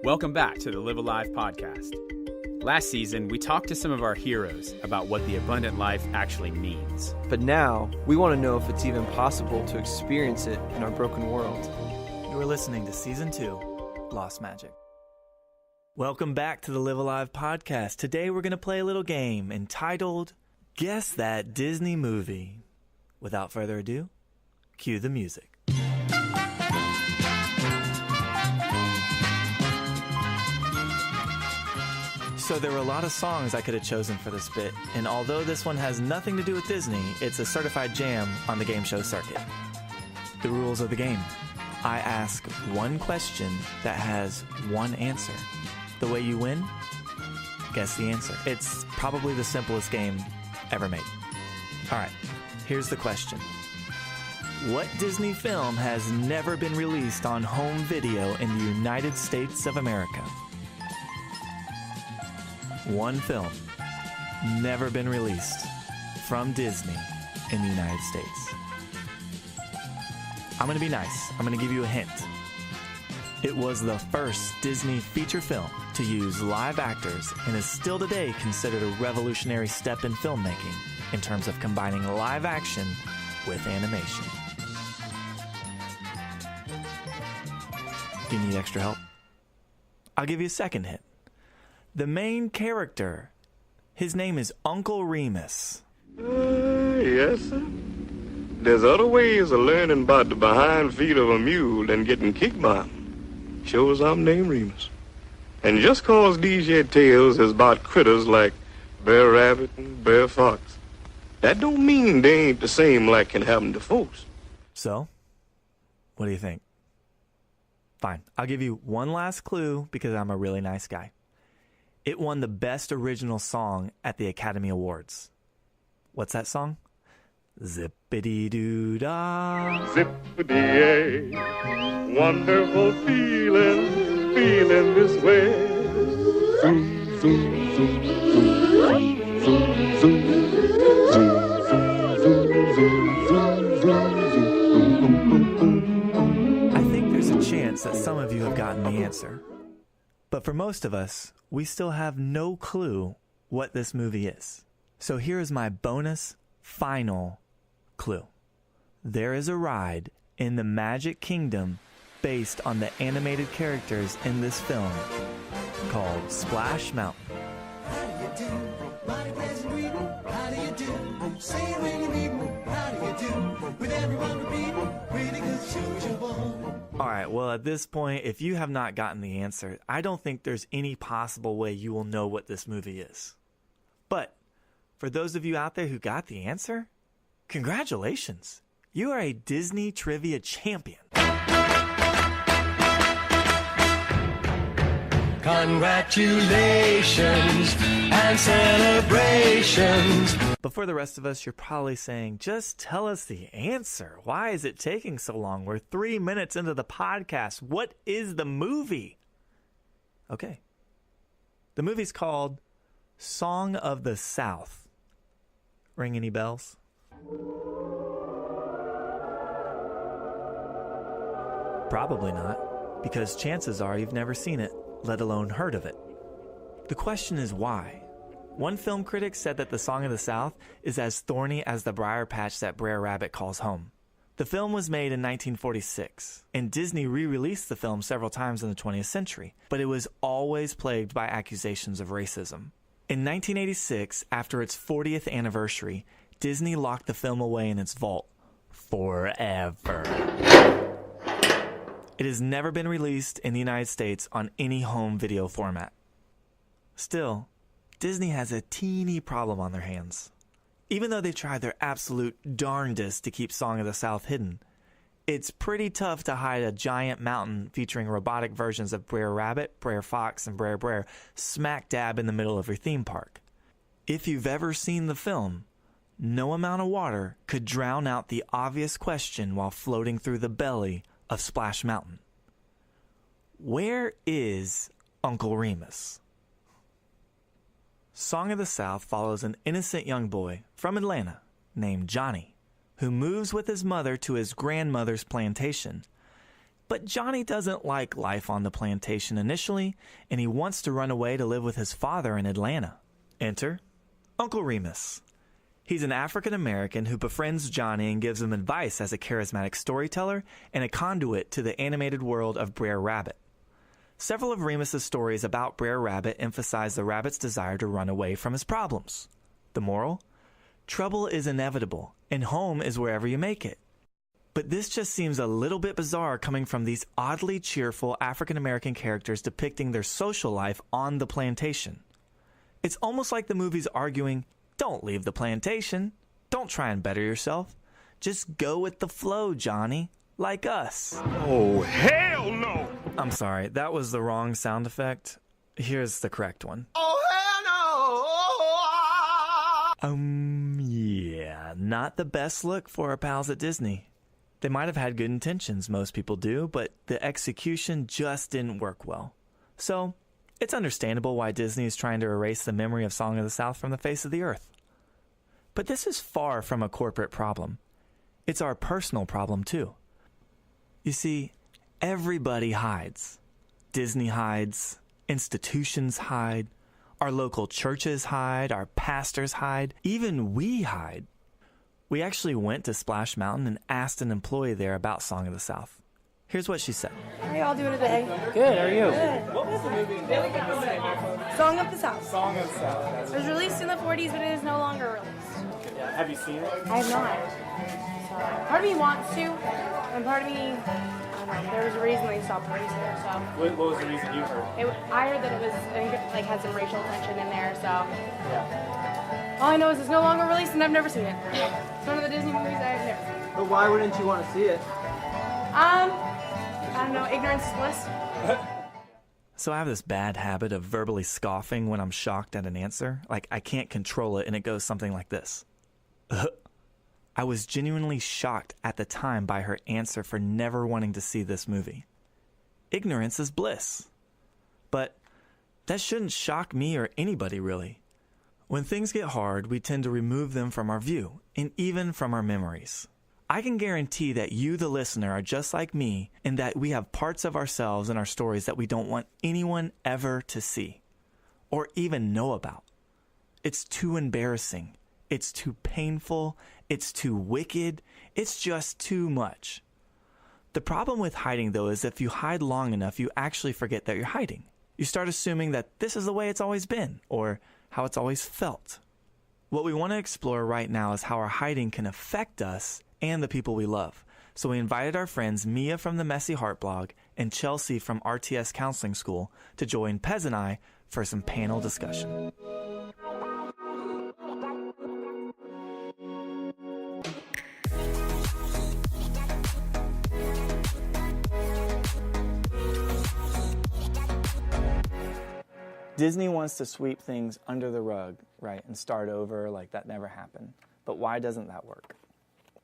Welcome back to the Live Alive podcast. Last season, we talked to some of our heroes about what the abundant life actually means. But now, we want to know if it's even possible to experience it in our broken world. You are listening to Season 2, Lost Magic. Welcome back to the Live Alive podcast. Today we're going to play a little game entitled Guess That Disney Movie. Without further ado, cue the music. So there were a lot of songs I could have chosen for this bit, and although this one has nothing to do with Disney, it's a certified jam on the game show circuit. The rules of the game. I ask one question that has one answer. The way you win, guess the answer. It's probably the simplest game ever made. All right, here's the question. What Disney film has never been released on home video in the United States of America? One film, never been released from Disney in the United States. I'm going to be nice. I'm going to give you a hint. It was the first Disney feature film to use live actors and is still today considered a revolutionary step in filmmaking in terms of combining live action with animation. Do you need extra help? I'll give you a second hint. The main character, his name is Uncle Remus. Yes, sir. There's other ways of learning about the behind feet of a mule than getting kicked by 'em. Shows I'm named Remus. And just cause these here tales is about critters like Bear Rabbit and Bear Fox, that don't mean they ain't the same like can happen to folks. So, what do you think? Fine, I'll give you one last clue because I'm a really nice guy. It won the Best Original Song at the Academy Awards. What's that song? Zippity-doo-dah. Zippity-yay, wonderful feeling, feeling this way. Zoom, zoom, zoom, zoom, zoom, zoom, zoom, zoom. I think there's a chance that some of you have gotten the answer. But for most of us, we still have no clue what this movie is. So here is my bonus, final clue. There is a ride in the Magic Kingdom based on the animated characters in this film called Splash Mountain. How do you do? Mighty pleasant greeting. How do you do? Say it when you need me. How do you do? With everyone repeating, pretty good shows your bone. All right, well, at this point, if you have not gotten the answer, I don't think there's any possible way you will know what this movie is. But for those of you out there who got the answer, congratulations. You are a Disney Trivia champion. Congratulations and celebrations. But for the rest of us, you're probably saying, just tell us the answer. Why is it taking so long? We're 3 minutes into the podcast. What is the movie? Okay. The movie's called Song of the South. Ring any bells? Probably not, because chances are you've never seen it, let alone heard of it. The question is why? One film critic said that the Song of the South is as thorny as the briar patch that Brer Rabbit calls home. The film was made in 1946, and Disney re-released the film several times in the 20th century, but it was always plagued by accusations of racism. In 1986, after its 40th anniversary, Disney locked the film away in its vault forever. It has never been released in the United States on any home video format. Still, Disney has a teeny problem on their hands. Even though they tried their absolute darndest to keep Song of the South hidden, it's pretty tough to hide a giant mountain featuring robotic versions of Brer Rabbit, Brer Fox, and Brer Brer smack dab in the middle of your theme park. If you've ever seen the film, no amount of water could drown out the obvious question while floating through the belly of Splash Mountain. Where is Uncle Remus? Song of the South follows an innocent young boy from Atlanta named Johnny, who moves with his mother to his grandmother's plantation. But Johnny doesn't like life on the plantation initially, and he wants to run away to live with his father in Atlanta. Enter Uncle Remus. He's an African American who befriends Johnny and gives him advice as a charismatic storyteller and a conduit to the animated world of Brer Rabbit. Several of Remus's stories about Brer Rabbit emphasize the rabbit's desire to run away from his problems. The moral? Trouble is inevitable, and home is wherever you make it. But this just seems a little bit bizarre coming from these oddly cheerful African American characters depicting their social life on the plantation. It's almost like the movie's arguing, don't leave the plantation. Don't try and better yourself. Just go with the flow, Johnny. Like us. Oh, hell no! I'm sorry, that was the wrong sound effect. Here's the correct one. Oh, hell no! Yeah, not the best look for our pals at Disney. They might have had good intentions, most people do, but the execution just didn't work well. So, it's understandable why Disney is trying to erase the memory of Song of the South from the face of the earth. But this is far from a corporate problem. It's our personal problem, too. You see, everybody hides. Disney hides, institutions hide, our local churches hide, our pastors hide, even we hide. We actually went to Splash Mountain and asked an employee there about Song of the South. Here's what she said. How y'all doing today? Good, how are you? Good. What was the movie? Song of the South. Song of the South. It was released in the 40s, but it is no longer released. Yeah. Have you seen it? I have not. So, part of me wants to, and part of me, I don't know, there was a reason they stopped releasing it, so. What was the reason you heard? I heard that it was, I think it like had some racial tension in there, so. Yeah. All I know is it's no longer released and I've never seen it. It's one of the Disney movies I've never seen. But why wouldn't you want to see it? I don't know, ignorance is bliss. So I have this bad habit of verbally scoffing when I'm shocked at an answer. Like, I can't control it, and it goes something like this. I was genuinely shocked at the time by her answer for never wanting to see this movie. Ignorance is bliss. But that shouldn't shock me or anybody, really. When things get hard, we tend to remove them from our view, and even from our memories. I can guarantee that you, the listener, are just like me in that we have parts of ourselves in our stories that we don't want anyone ever to see or even know about. It's too embarrassing. It's too painful. It's too wicked. It's just too much. The problem with hiding, though, is if you hide long enough, you actually forget that you're hiding. You start assuming that this is the way it's always been or how it's always felt. What we want to explore right now is how our hiding can affect us and the people we love. So we invited our friends Mia from the Messy Heart blog and Chelsea from RTS Counseling School to join Pez and I for some panel discussion. Disney wants to sweep things under the rug, right, and start over like that never happened. But why doesn't that work?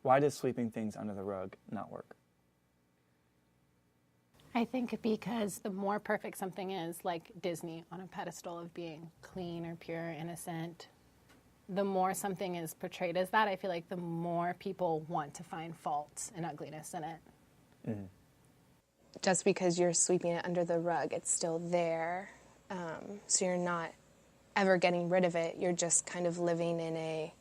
Why does sweeping things under the rug not work? I think because the more perfect something is, like Disney on a pedestal of being clean or pure, innocent, the more something is portrayed as that, I feel like the more people want to find faults and ugliness in it. Mm-hmm. Just because you're sweeping it under the rug, it's still there. So you're not ever getting rid of it. You're just kind of living in a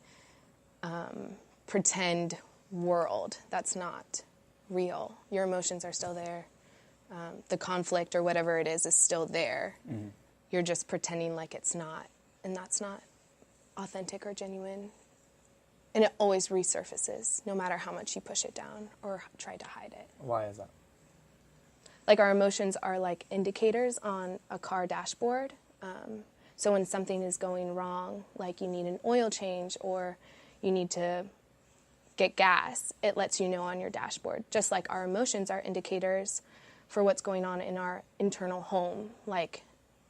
pretend world that's not real. Your emotions are still there. The conflict or whatever it is still there. Mm-hmm. You're just pretending like it's not, and that's not authentic or genuine. And it always resurfaces, no matter how much you push it down or try to hide it. Why is that? Like our emotions are like indicators on a car dashboard. So when something is going wrong, like you need an oil change or you need to get gas, it lets you know on your dashboard. Just like our emotions are indicators for what's going on in our internal home. Like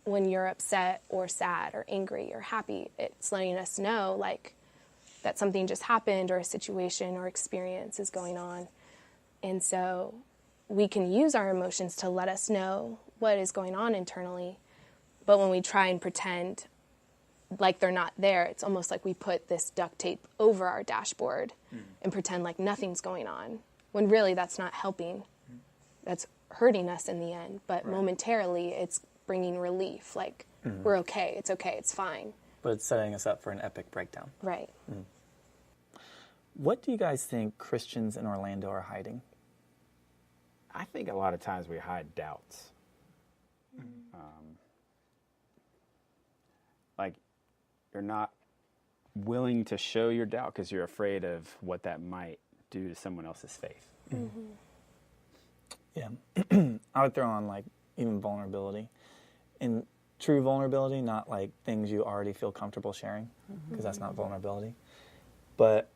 when you're upset or sad or angry or happy, it's letting us know like that something just happened or a situation or experience is going on. And so we can use our emotions to let us know what is going on internally. But when we try and pretend like they're not there, it's almost like we put this duct tape over our dashboard and pretend like nothing's going on, when really that's not helping. That's hurting us in the end, but momentarily it's bringing relief. Like, we're okay, it's fine. But it's setting us up for an epic breakdown. Right. What do you guys think Christians in Orlando are hiding? I think a lot of times we hide doubts. Like, you're not willing to show your doubt because you're afraid of what that might do to someone else's faith. Yeah. I would throw on, like, even vulnerability. And true vulnerability, not like things you already feel comfortable sharing, because that's not vulnerability. But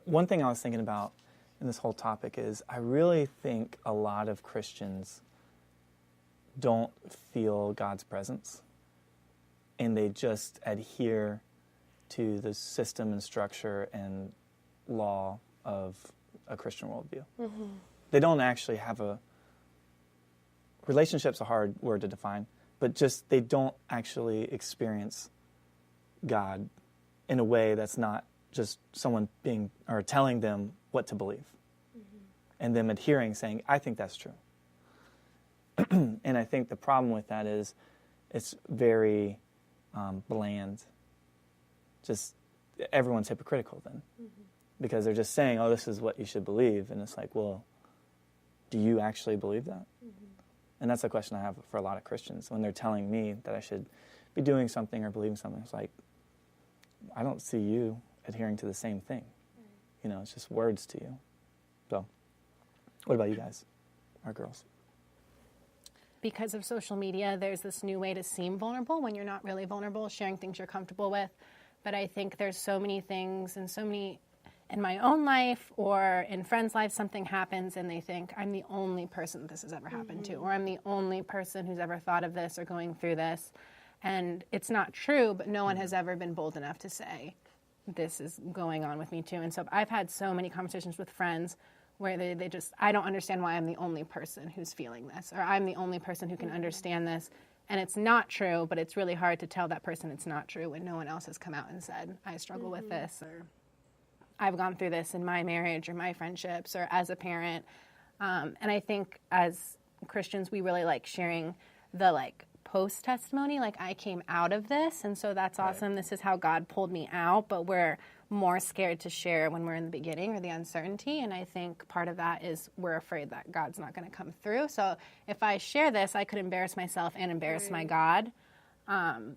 one thing I was thinking about in this whole topic is I really think a lot of Christians don't feel God's presence, and they just adhere to the system and structure and law of a Christian worldview. They don't actually have a... Relationship's a hard word to define, but just they don't actually experience God in a way that's not just someone being or telling them what to believe, and them adhering, saying, I think that's true. And I think the problem with that is it's very bland. Just everyone's hypocritical then, because they're just saying, oh, this is what you should believe, and it's like, well, do you actually believe that? And that's a question I have for a lot of Christians when they're telling me that I should be doing something or believing something. It's like, I don't see you adhering to the same thing. You know, it's just words to you. So, what about you guys, our girls? Because of social media, there's this new way to seem vulnerable when you're not really vulnerable, sharing things you're comfortable with. But I think there's so many things and so many in my own life or in friends' lives, something happens and they think, I'm the only person this has ever happened to, or I'm the only person who's ever thought of this or going through this. And it's not true, but no one has ever been bold enough to say, this is going on with me too. And so I've had so many conversations with friends where they just, I don't understand why I'm the only person who's feeling this, or I'm the only person who can understand this. And it's not true, but it's really hard to tell that person it's not true when no one else has come out and said, I struggle with this, or I've gone through this in my marriage or my friendships or as a parent. And I think as Christians, we really like sharing the like post-testimony, like I came out of this, and so that's awesome. This is how God pulled me out, but we're more scared to share when we're in the beginning or the uncertainty. And I think part of that is we're afraid that God's not going to come through. So if I share this, I could embarrass myself and embarrass my God.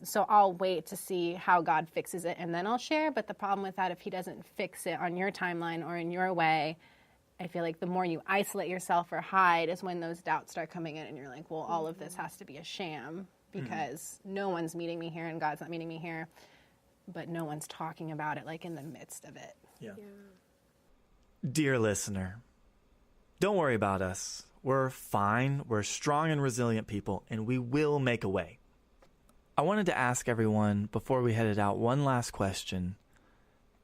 So I'll wait to see how God fixes it and then I'll share. But the problem with that, if he doesn't fix it on your timeline or in your way, I feel like the more you isolate yourself or hide is when those doubts start coming in and you're like, well, all of this has to be a sham because no one's meeting me here and God's not meeting me here. But no one's talking about it like in the midst of it. Yeah. Dear listener, don't worry about us. We're fine. We're strong and resilient people, and we will make a way. I wanted to ask everyone before we headed out one last question,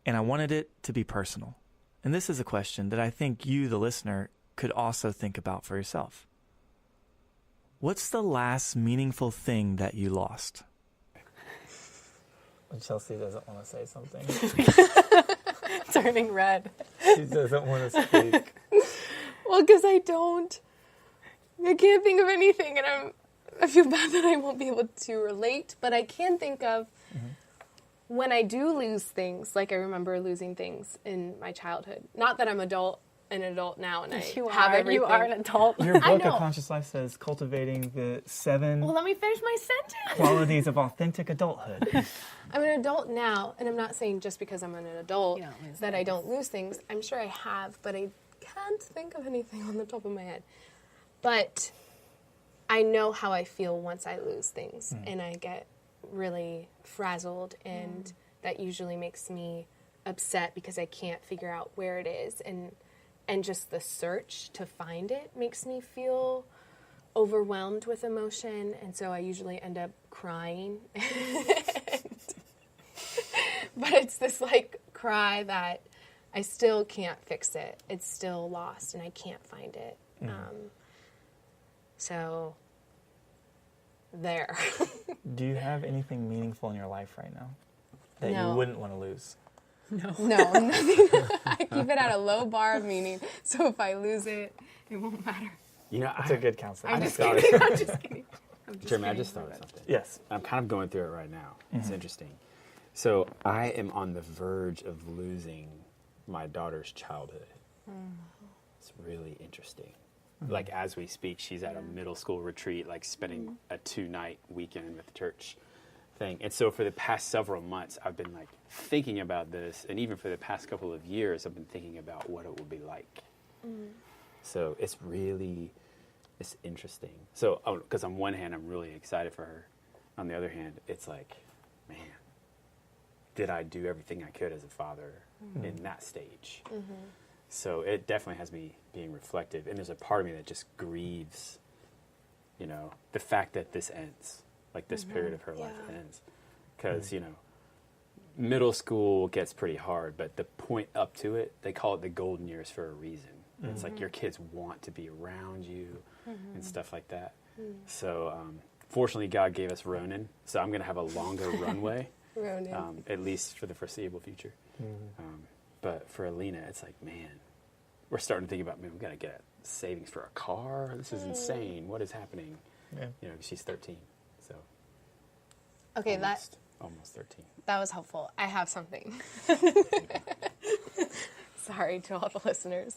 and I wanted it to be personal. And this is a question that I think you, the listener, could also think about for yourself. What's the last meaningful thing that you lost? Chelsea doesn't want to say something. Turning red. She doesn't want to speak. Well, because I can't think of anything, and I feel bad that I won't be able to relate, but I can think of when I do lose things, like I remember losing things in my childhood. Not that I'm an adult now, and I have everything. You are an adult. Your book, A Conscious Life, says cultivating the 7 Well, let me finish my sentence. qualities of authentic adulthood. I'm an adult now, and I'm not saying just because I'm an adult that I don't lose things. I'm sure I have, but I can't think of anything on the top of my head. But I know how I feel once I lose things, and I get really frazzled, and that usually makes me upset because I can't figure out where it is, and just the search to find it makes me feel overwhelmed with emotion, and so I usually end up crying. But it's this like cry that I still can't fix it. It's still lost, and I can't find it. So there. Do you have anything meaningful in your life right now that No. you wouldn't want to lose? No, nothing. I keep it at a low bar of meaning, so if I lose it, it won't matter. You know, It's a good counselor. I'm just kidding. I'm just kidding. Jeremy, I just thought of something. Yes. I'm kind of going through it right now. It's interesting. So I am on the verge of losing my daughter's childhood. It's really interesting. Like as we speak, she's at a middle school retreat, like spending a 2-night weekend with the church thing. And so for the past several months, I've been like thinking about this. And even for the past couple of years, I've been thinking about what it would be like. So it's interesting. So, because on one hand, I'm really excited for her. On the other hand, it's like, man, did I do everything I could as a father in that stage? So it definitely has me being reflective. And there's a part of me that just grieves, you know, the fact that this ends, like this period of her life ends. Because, you know, middle school gets pretty hard, but the point up to it, they call it the golden years for a reason. It's like your kids want to be around you and stuff like that. So fortunately, God gave us Ronan, so I'm going to have a longer runway, at least for the foreseeable future. But for Alina, it's like, man, we're starting to think about, man, we've got to get savings for a car. This is insane. What is happening? Yeah. You know, she's 13, so Okay, almost 13. that was helpful. I have something. Sorry to all the listeners.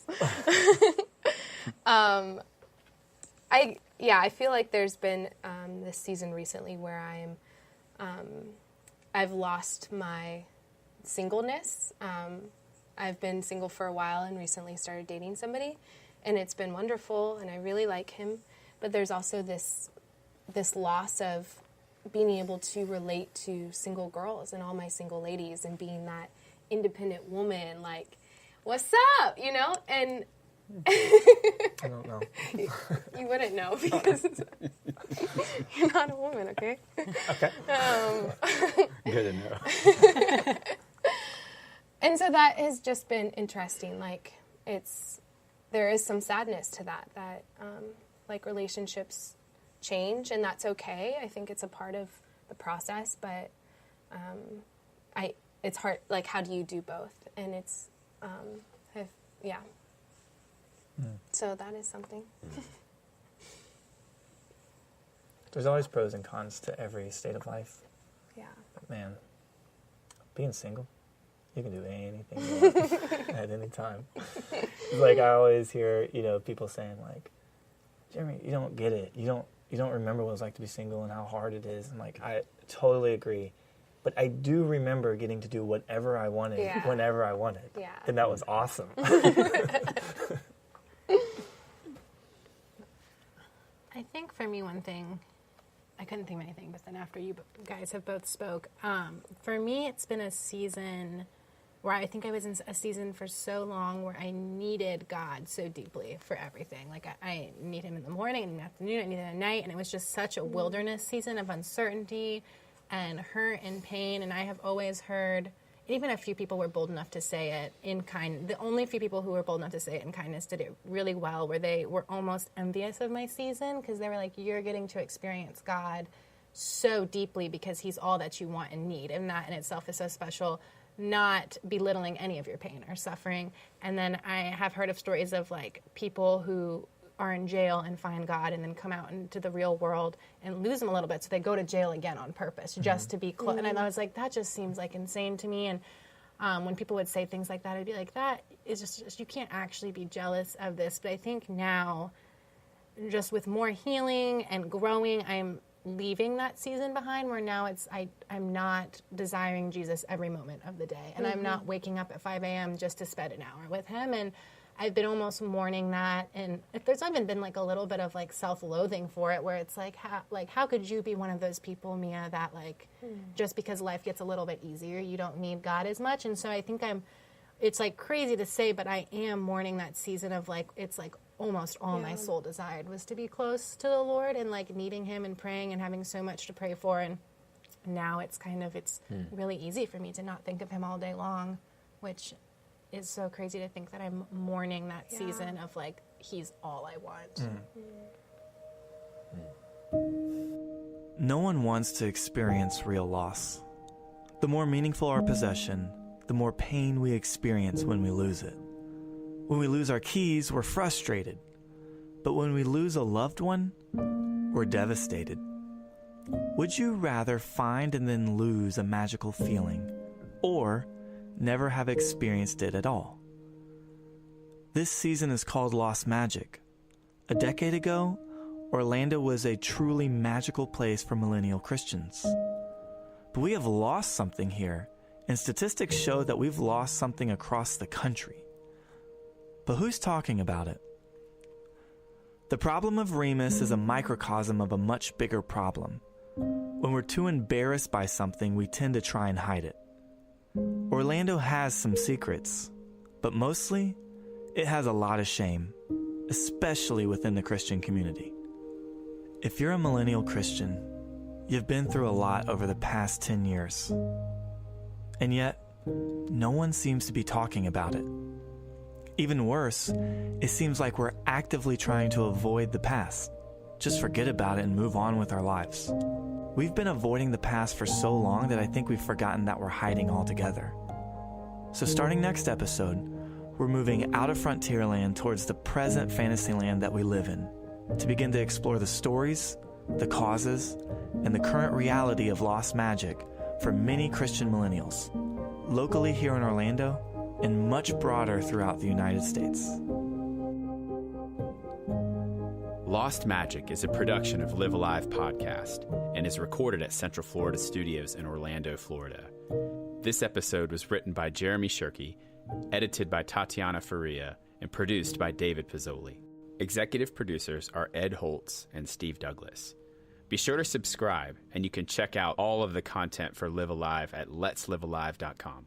I feel like there's been this season recently where I've lost my singleness. I've been single for a while and recently started dating somebody, and it's been wonderful, and I really like him. But there's also this loss of being able to relate to single girls and all my single ladies and being that independent woman, like, what's up, you know? And I don't know. you wouldn't know because you're not a woman, okay? Okay. Good to know. And so that has just been interesting. Like, there is some sadness to that like relationships change, and that's okay. I think it's a part of the process, but it's hard. Like, how do you do both? And it's, So that is something. There's always pros and cons to every state of life. Yeah. But man, being single, you can do anything you want at any time. Like I always hear, you know, people saying like, Jeremy, you don't get it. You don't remember what it was like to be single and how hard it is. And like, I totally agree. But I do remember getting to do whatever I wanted, whenever I wanted. Yeah. And that was awesome. I think for me, one thing, I couldn't think of anything, but then after you guys have both spoke, for me, it's been a season where I think I was in a season for so long where I needed God so deeply for everything. Like I need him in the morning and in the afternoon, I need him at night, and it was just such a wilderness season of uncertainty and hurt and pain. And I have always heard, even a few people were bold enough to say it in kind. The only few people who were bold enough to say it in kindness did it really well, where they were almost envious of my season because they were like, you're getting to experience God so deeply because he's all that you want and need. And that in itself is so special, not belittling any of your pain or suffering. And then I have heard of stories of like people who are in jail and find God and then come out into the real world and lose him a little bit. So they go to jail again on purpose just to be close. And I was like, that just seems like insane to me. And when people would say things like that, I'd be like, that is just, you can't actually be jealous of this. But I think now, just with more healing and growing, I'm leaving that season behind where now I'm not desiring Jesus every moment of the day. And I'm not waking up at 5 a.m. just to spend an hour with him. And I've been almost mourning that, and if there's even been like a little bit of like self-loathing for it, where it's like, how could you be one of those people, Mia, that like just because life gets a little bit easier, you don't need God as much? And so I think it's like crazy to say, but I am mourning that season of like, it's like almost all my soul desired was to be close to the Lord and like needing him and praying and having so much to pray for. And now it's really easy for me to not think of him all day long, which is so crazy to think that I'm mourning that season of like, he's all I want. No one wants to experience real loss. The more meaningful our possession, the more pain we experience when we lose it. When we lose our keys, we're frustrated. But when we lose a loved one, we're devastated. Would you rather find and then lose a magical feeling, or never have experienced it at all? This season is called Lost Magic. A decade ago, Orlando was a truly magical place for millennial Christians. But we have lost something here, and statistics show that we've lost something across the country. But who's talking about it? The problem of Remus is a microcosm of a much bigger problem. When we're too embarrassed by something, we tend to try and hide it. Orlando has some secrets, but mostly, it has a lot of shame, especially within the Christian community. If you're a millennial Christian, you've been through a lot over the past 10 years. And yet, no one seems to be talking about it. Even worse, it seems like we're actively trying to avoid the past. Just forget about it and move on with our lives. We've been avoiding the past for so long that I think we've forgotten that we're hiding altogether. So starting next episode, we're moving out of Frontierland towards the present Fantasyland that we live in, to begin to explore the stories, the causes, and the current reality of lost magic for many Christian millennials, locally here in Orlando, and much broader throughout the United States. Lost Magic is a production of Live Alive Podcast and is recorded at Central Florida Studios in Orlando, Florida. This episode was written by Jeremy Shirky, edited by Tatiana Faria, and produced by David Pizzoli. Executive producers are Ed Holtz and Steve Douglas. Be sure to subscribe, and you can check out all of the content for Live Alive at letslivealive.com.